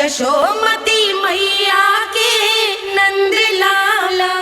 यशोमती मैया के नंद लाला।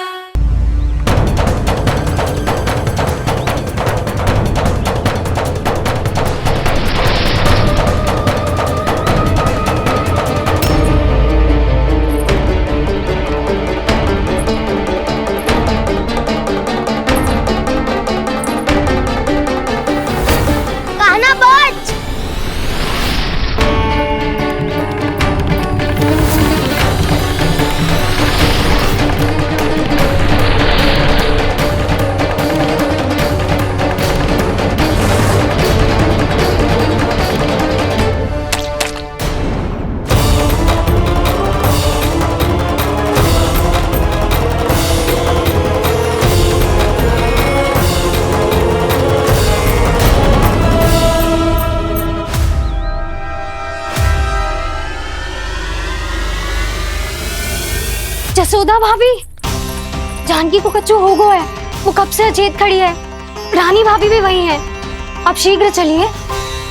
जसोदा भाभी, जानकी को कच्चू हो गया है, वो कब से अचेत खड़ी है। रानी भाभी भी वही है। अब शीघ्र चलिए,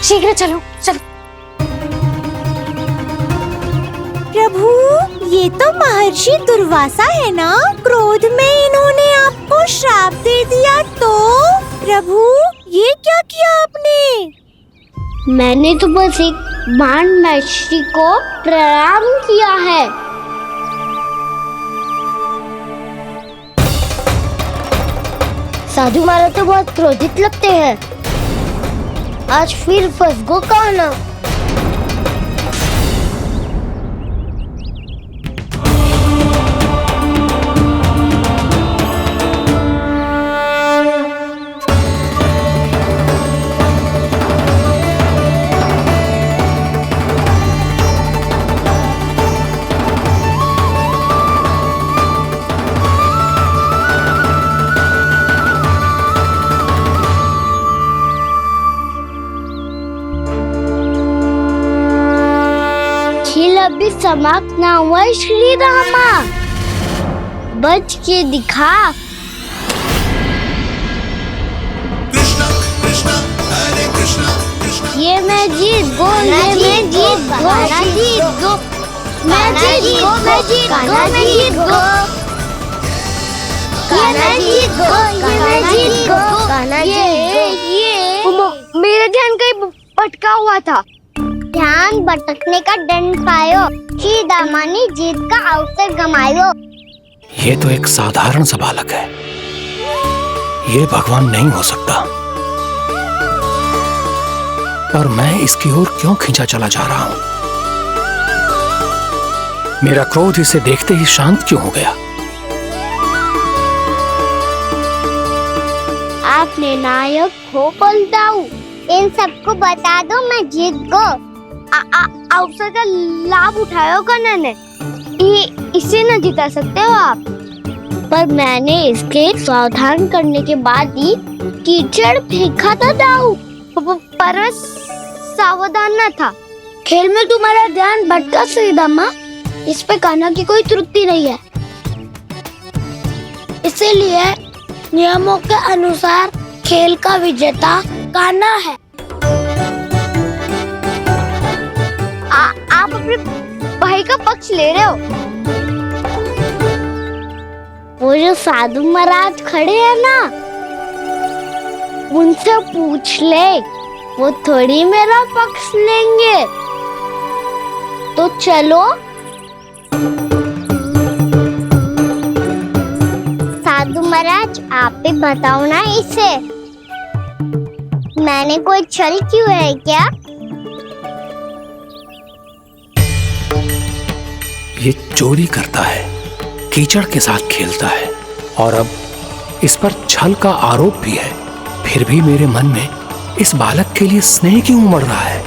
शीघ्र चलो चलो। प्रभु, ये तो महर्षि दुर्वासा है ना? क्रोध में इन्होंने आपको श्राप दे दिया तो? प्रभु, ये क्या किया आपने? मैंने तो बस एक बाण महर्षि को प्रणाम किया है। साधु महाराज तो बहुत क्रोधित लगते हैं। आज फिर फंस गो कहना। अभी समाप्त ना हुआ श्री रामा, बच के दिखा। कृष्णा कृष्णा हरे कृष्णा कृष्णा। ये मैं जीत गो, ये मैं जीत गो, मैं जीत गो, मैं जीत गो, मैं जीत गो, मैं जीत गो, ये मैं जीत गो, ये मैं जीत गो, ये मेरा ध्यान कहीं भटका हुआ था। ध्यान भटकने का दंड पायो, श्री दामा ने जीत का अवसर गमायो। ये तो एक साधारण सा बालक है, ये भगवान नहीं हो सकता। पर मैं इसकी ओर क्यों खींचा चला जा रहा हूं? मेरा क्रोध इसे देखते ही शांत क्यों हो गया? आपने नायक हो पलटाऊ, इन सबको बता दो मैं जीत गो। अवसर का लाभ उठायो कन्या ने, इसे न जिता सकते हो आप। पर मैंने इसके सावधान करने के बाद ही कीचड़ फेंका था दाऊ, पर सावधान न था। खेल में तुम्हारा ध्यान भटका श्रीदामा, इस पे कान्हा की कोई त्रुटि नहीं है। इसीलिए नियमों के अनुसार खेल का विजेता कान्हा है। आप अपने भाई का पक्ष ले रहे हो। वो जो साधु महाराज खड़े हैं ना, उनसे पूछ ले, वो थोड़ी मेरा पक्ष लेंगे। तो चलो। साधु महाराज, आप भी बताओ ना इसे, मैंने कोई छल क्यों है क्या? ये चोरी करता है, कीचड़ के साथ खेलता है, और अब इस पर छल का आरोप भी है। फिर भी मेरे मन में इस बालक के लिए स्नेह क्यों उमड़ रहा है?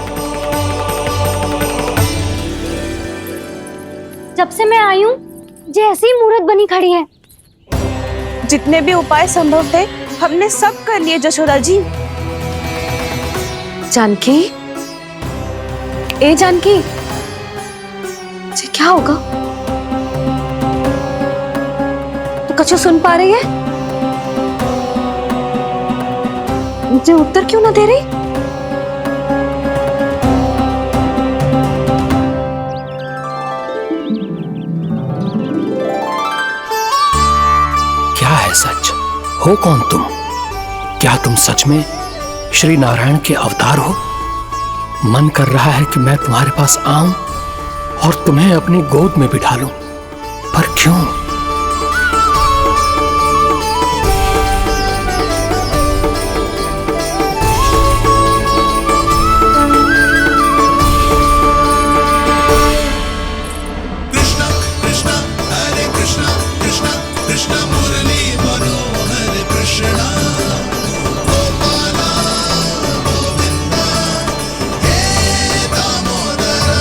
जब से मैं आई हूँ, जैसी ही मूर्त बनी खड़ी है। जितने भी उपाय संभव थे हमने सब कर लिए जशोदा जी। जानकी, ए जानकी, ये क्या होगा? तो कच्चू सुन पा रही है? मुझे उत्तर क्यों ना दे रही? हो कौन तुम? क्या तुम सच में श्री नारायण के अवतार हो? मन कर रहा है कि मैं तुम्हारे पास आऊं और तुम्हें अपनी गोद में बिठा लूं, पर क्यों? कृष्ण कृष्ण हरे कृष्ण कृष्ण कृष्ण मुरली मनोहर कृष्ण गोपाला गोविंदा हे दामोदरा।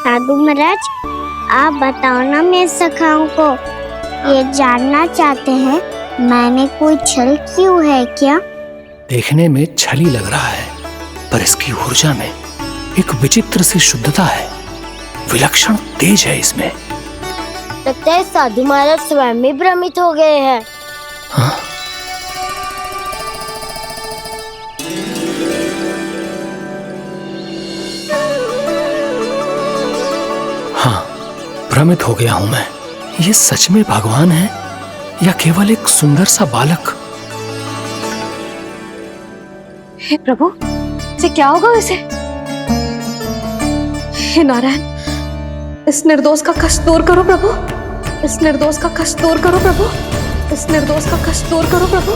साधु महाराज, आप बताओ ना मेरे सखाओं को, ये जानना चाहते हैं मैंने कोई छल क्यों है क्या? देखने में छली लग रहा है, पर इसकी ऊर्जा में एक विचित्र सी शुद्धता है, विलक्षण तेज है इसमें। लगता है साधु महाराज स्वयं भी भ्रमित हो गए हैं। हाँ? हाँ, भ्रमित हो गया हूं मैं। ये सच में भगवान है या केवल एक सुंदर सा बालक? हे प्रभु, इसे क्या होगा इसे? हे नारायण, इस निर्दोष का कष्ट दूर करो प्रभु, इस निर्दोष का कष्ट दूर करो प्रभु, इस निर्दोष का कष्ट दूर करो प्रभु।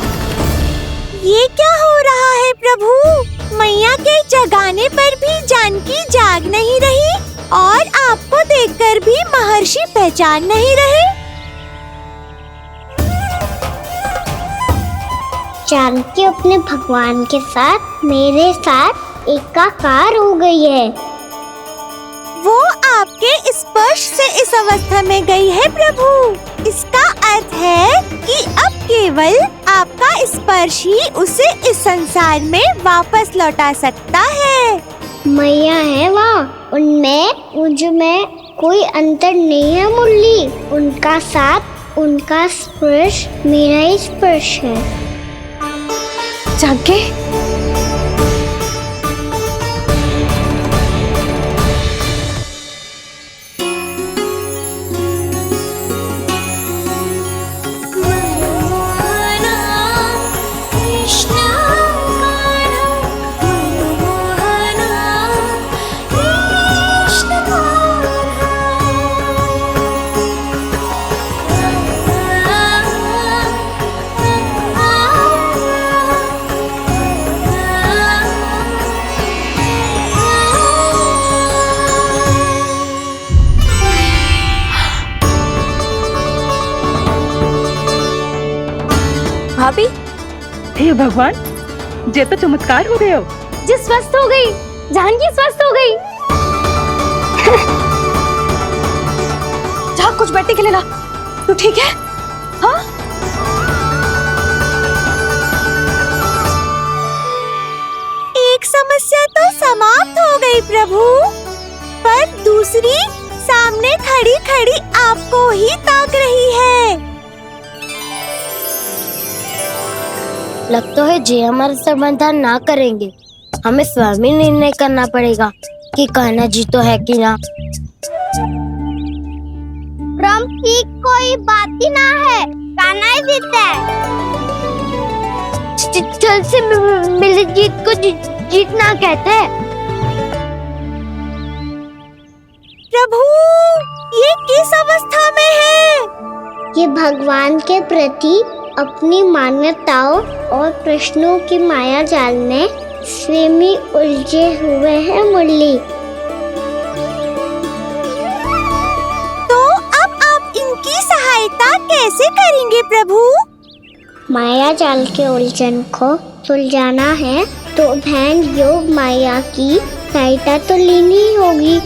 ये क्या हो रहा है प्रभु? मैया के जगाने पर भी जानकी जाग नहीं रही और आपको देखकर भी महर्षि पहचान नहीं रहे। जानकी अपने भगवान के साथ मेरे साथ एकाकार हो गई है। वो आपके स्पर्श से इस अवस्था में गई है प्रभु। इसका अर्थ है कि अब केवल आपका स्पर्श ही उसे इस संसार में वापस लौटा सकता है। मैया है वहाँ, उनमें मुझ में कोई अंतर नहीं है मुरली। उनका साथ, उनका स्पर्श मेरा ही स्पर्श है। जानकी, भाभी, हे भगवान, जे तो चमत्कार हो गए हो। जी स्वस्थ हो गई, जानकी स्वस्थ हो गई। जा कुछ बैठने के लिए ला। तू ठीक है? हाँ? एक समस्या तो समाप्त हो गई प्रभु, पर दूसरी सामने खड़ी खड़ी आपको ही ताक रही है। लगता है जे हमारा समाधान ना करेंगे, हमें स्वयं ही निर्णय करना पड़ेगा कि कान्हा जी तो है कि ना। ब्रह्म की कोई बात ही ना है, कान्हा ही जीता है। छल से मिली जीत को जीतना कहते हैं। प्रभु, ये किस अवस्था में है? ये भगवान के प्रति अपनी मान्यताओं और प्रश्नों की माया जाल में स्वयं ही उलझे हुए हैं मुरली। तो अब आप इनकी सहायता कैसे करेंगे प्रभु? माया जाल के उलझन को सुलझाना है तो बहन योग माया की सहायता तो लेनी ही होगी।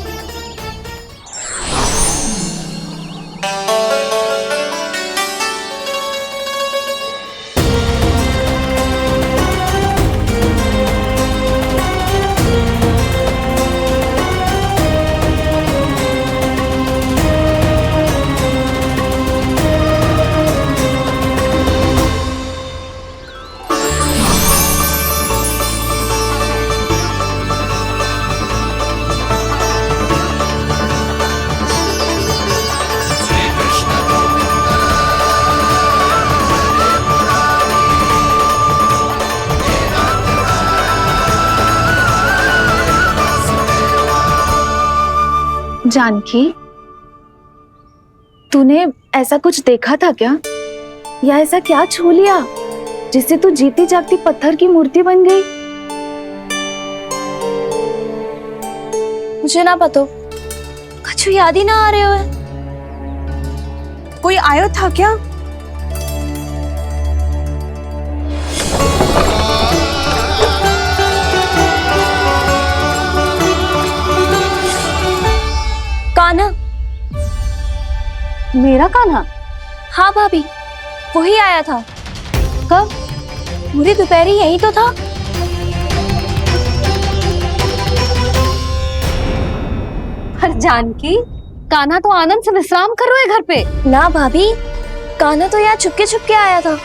जानकी, तूने ऐसा कुछ देखा था क्या, या ऐसा क्या छू लिया जिससे तू जीती जागती पत्थर की मूर्ति बन गई? मुझे ना पता, कुछ याद ही ना आ रहे हो। कोई आयो था क्या? कान्हा। मेरा कान्हा? हाँ भाभी, वही आया था। कब? पूरी दोपहर ही यही तो था। हर जानकी, कान्हा तो आनंद से विश्राम कर रहे है घर पे। ना भाभी, कान्हा तो यहाँ छुपके छुपके आया था।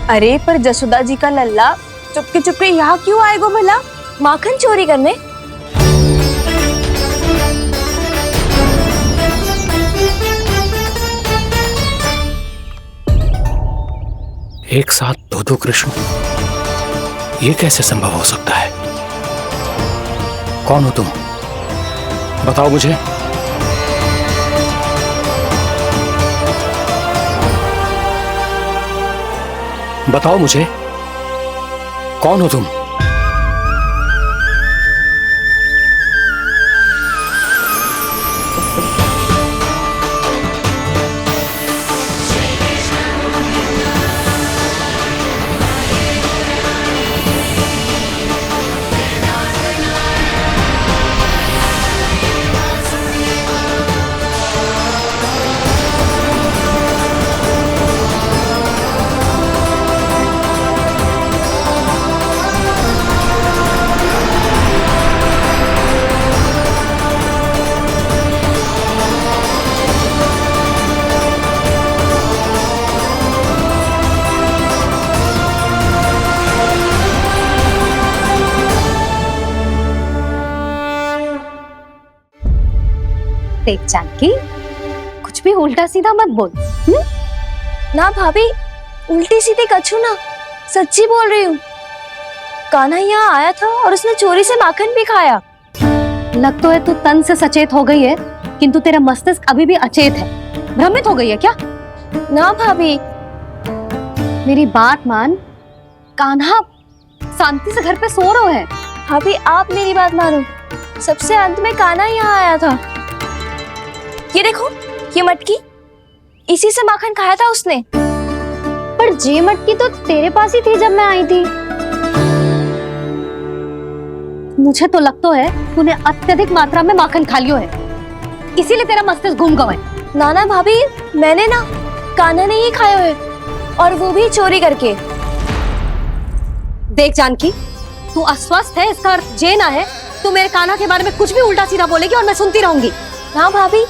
अरे पर जसोदा जी का लल्ला चुपके चुपके यहाँ क्यों आएगा भला? माखन चोरी करने? एक साथ दो कृष्ण, ये कैसे संभव हो सकता है? कौन हो तुम? बताओ मुझे। बताओ मुझे, कौन हो तुम? देख जानकी, कुछ भी उल्टा सीधा मत बोल। ना भाभी, उल्टी सीधी कछू ना, सच्ची बोल रही हूँ। कान्हा यहाँ आया था और उसने चोरी से माखन भी खाया। लग तो है तू तन से सचेत हो गई है, किंतु तेरा मस्तिष्क अभी भी अचेत है। भ्रमित हो गई है क्या? ना भाभी, मेरी बात मान, कान्हा शांति से घर पे सो रहा है। भाभी आप मेरी बात मानो, सबसे अंत में कान्हा यहाँ आया था। ये देखो, ये मटकी, इसी से माखन खाया था उसने। पर जे मटकी तो तेरे पास ही थी जब मैं आई थी। मुझे तो लगता है तूने अत्यधिक मात्रा में माखन खा लियो है, इसीलिए तेरा मस्तिष्क घूम गया है। नाना भाभी, मैंने ना, कान्हा ने ही खाया है, और वो भी चोरी करके। देख जानकी, तू अस्वस्थ है, इसका अर्थ जे ना है तू मेरे कान्हा के बारे में कुछ भी उल्टा सीधा बोलेगी और मैं सुनती रहूंगी। ना भाभी,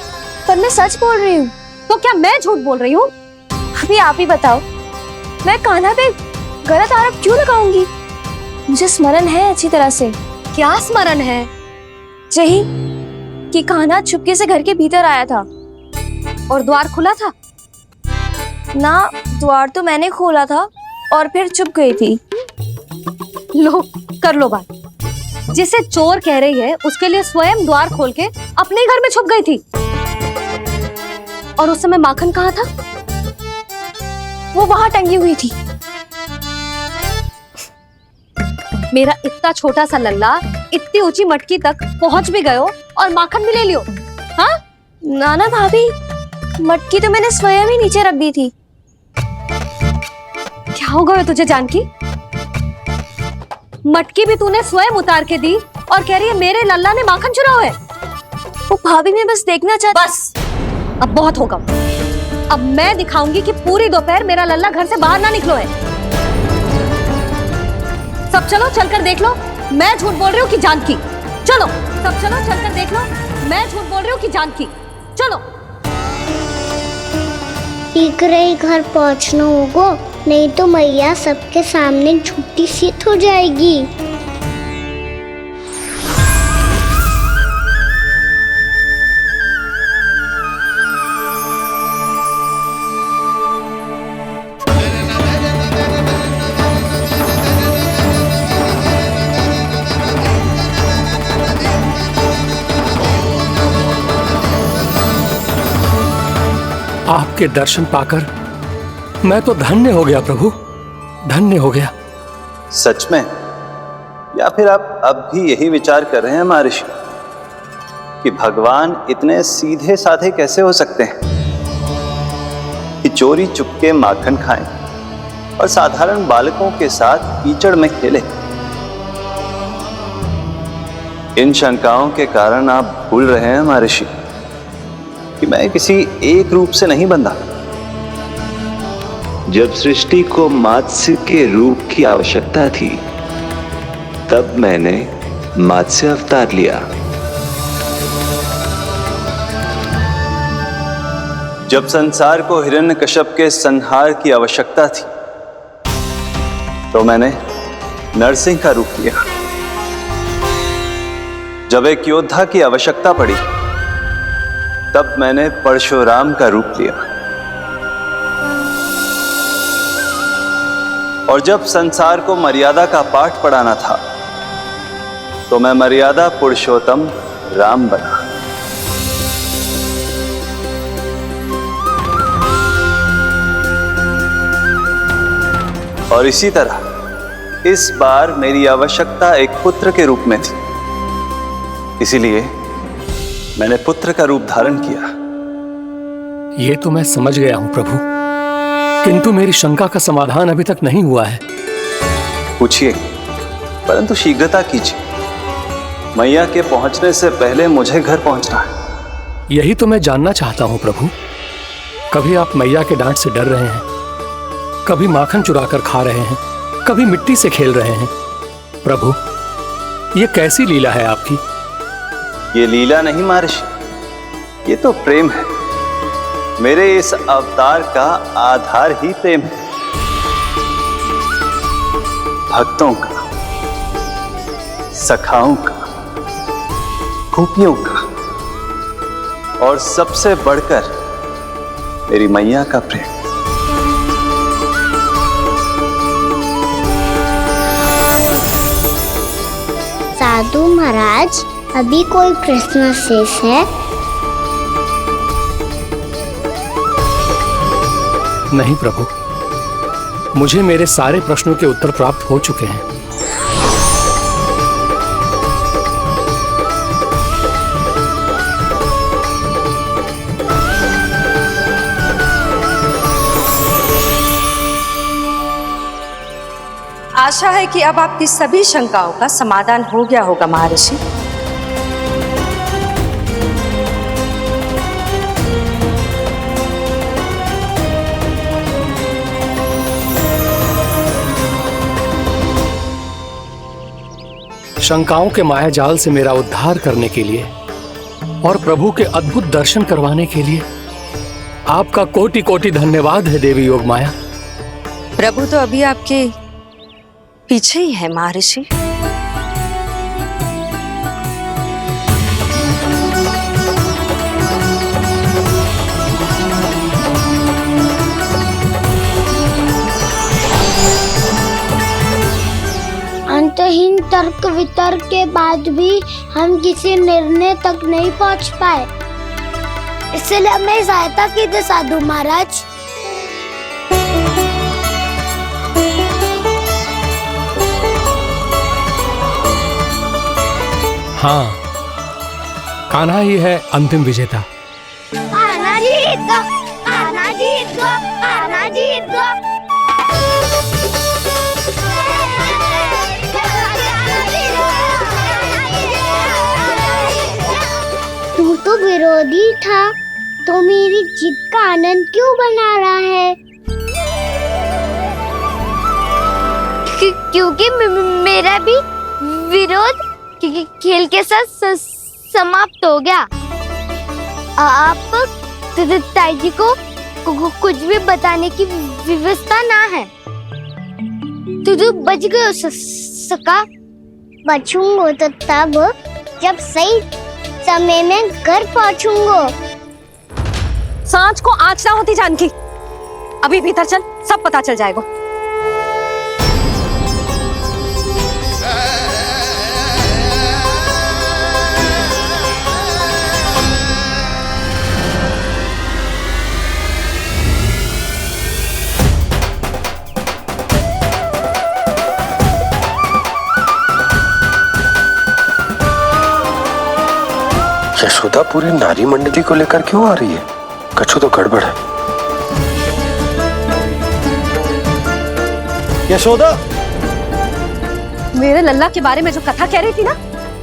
पर मैं सच बोल रही हूँ। तो क्या मैं झूठ बोल रही हूँ? अभी आप ही बताओ, मैं कान्हा पे गलत आरोप क्यों लगाऊंगी? मुझे स्मरण है अच्छी तरह से। क्या स्मरण है? यही कि कान्हा चुपके से घर के भीतर आया था। और द्वार खुला था? ना, द्वार तो मैंने खोला था और फिर चुप गई थी। लो, कर लो बात। जिसे चोर कह रही है उसके लिए स्वयं द्वार खोल के अपने घर में छुप गई थी। और उस समय माखन कहाँ था? वो वहां टंगी हुई थी। मेरा इतना छोटा सा लल्ला इतनी ऊंची मटकी तक पहुंच भी गयो और माखन भी ले लियो। हाँ? नाना भाभी, मटकी तो मैंने स्वयं ही नीचे रख दी थी। क्या हो गया तुझे जानकी? मटकी भी तूने स्वयं उतार के दी और कह रही है मेरे लल्ला ने माखन चुराया है। वो भाभी मैं बस देखना चाहती। बस, अब बहुत होगा। अब मैं दिखाऊंगी कि पूरी दोपहर मेरा लल्ला घर से बाहर ना निकलो है। सब चलो, चलकर देख लो मैं झूठ बोल रही हूँ कि जानकी। चलो सब चलो, चलकर देख लो मैं झूठ बोल रही हूँ कि जानकी। चलो। शीघ्र ही घर पहुंचना होगा, नहीं तो मैया सबके सामने झूठी सिद्ध हो जाएगी। आपके दर्शन पाकर मैं तो धन्य हो गया प्रभु, धन्य हो गया। सच में? या फिर आप अब भी यही विचार कर रहे हैं महर्षि कि भगवान इतने सीधे साधे कैसे हो सकते हैं कि चोरी चुपके माखन खाएं और साधारण बालकों के साथ कीचड़ में खेले? इन शंकाओं के कारण आप भूल रहे हैं महर्षि कि मैं किसी एक रूप से नहीं बंधा। जब सृष्टि को मत्स्य के रूप की आवश्यकता थी, तब मैंने मत्स्य अवतार लिया। जब संसार को हिरण्यकश्यप के संहार की आवश्यकता थी, तो मैंने नरसिंह का रूप लिया। जब एक योद्धा की आवश्यकता पड़ी, तब मैंने परशुराम का रूप लिया। और जब संसार को मर्यादा का पाठ पढ़ाना था, तो मैं मर्यादा पुरुषोत्तम राम बना। और इसी तरह इस बार मेरी आवश्यकता एक पुत्र के रूप में थी, इसीलिए मैंने पुत्र का रूप धारण किया। ये तो मैं समझ गया हूं प्रभु, किंतु मेरी शंका का समाधान अभी तक नहीं हुआ है। पूछिए, परंतु शीघ्रता कीजिए। मैया के पहुंचने से पहले मुझे घर पहुंचना है। यही तो मैं जानना चाहता हूं प्रभु। कभी आप मैया के डांट से डर रहे हैं, कभी माखन चुराकर खा रहे हैं, कभी मिट्टी से खेल रहे हैं। प्रभु, ये कैसी लीला है आपकी? ये लीला नहीं महर्षि, ये तो प्रेम है। मेरे इस अवतार का आधार ही प्रेम है। भक्तों का, सखाओं का, गोपियों का, और सबसे बढ़कर मेरी मैया का प्रेम। साधु महाराज, अभी कोई प्रश्न शेष है? नहीं प्रभु, मुझे मेरे सारे प्रश्नों के उत्तर प्राप्त हो चुके हैं। आशा है कि अब आपकी सभी शंकाओं का समाधान हो गया होगा महर्षि। शंकाओं के मायाजाल से मेरा उद्धार करने के लिए और प्रभु के अद्भुत दर्शन करवाने के लिए आपका कोटि कोटि धन्यवाद है देवी योगमाया। प्रभु तो अभी आपके पीछे ही है महर्षि। अंतहीन तर्क वितर्क के बाद भी हम किसी निर्णय तक नहीं पहुंच पाए, इसलिए हमें सहायता कीजिए साधु महाराज। हाँ, कान्हा ही है अंतिम विजेता। कान्हा जीत गो, कान्हा जीत गो, कान्हा जीत गो। तू तो विरोधी था, तो मेरी जीत का आनंद क्यों बना रहा है? क्योंकि मेरा भी विरोध खेल के साथ समाप्त हो गया। आप ताई जी को कुछ भी बताने की व्यवस्था ना है। तू बच गए सका। बचूंगा तो तब जब सही समय में घर पहुंचूंगा। सांच को आँच ना होती जानकी। अभी भीतर चल, सब पता चल जाएगा। यशोदा पूरी नारी मंडली को लेकर क्यों आ रही है? कछु तो गड़बड़ है। यशोदा, मेरे लल्ला के बारे में जो कथा कह रही थी ना,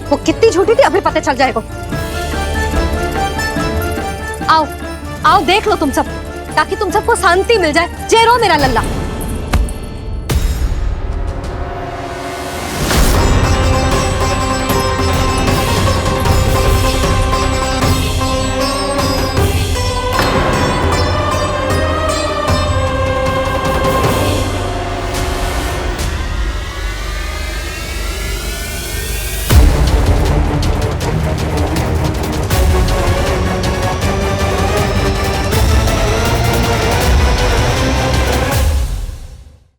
वो कितनी झूठी थी अभी पता चल जाएगा। आओ आओ देख लो तुम सब, ताकि तुम सबको शांति मिल जाए। जेरो मेरा लल्ला।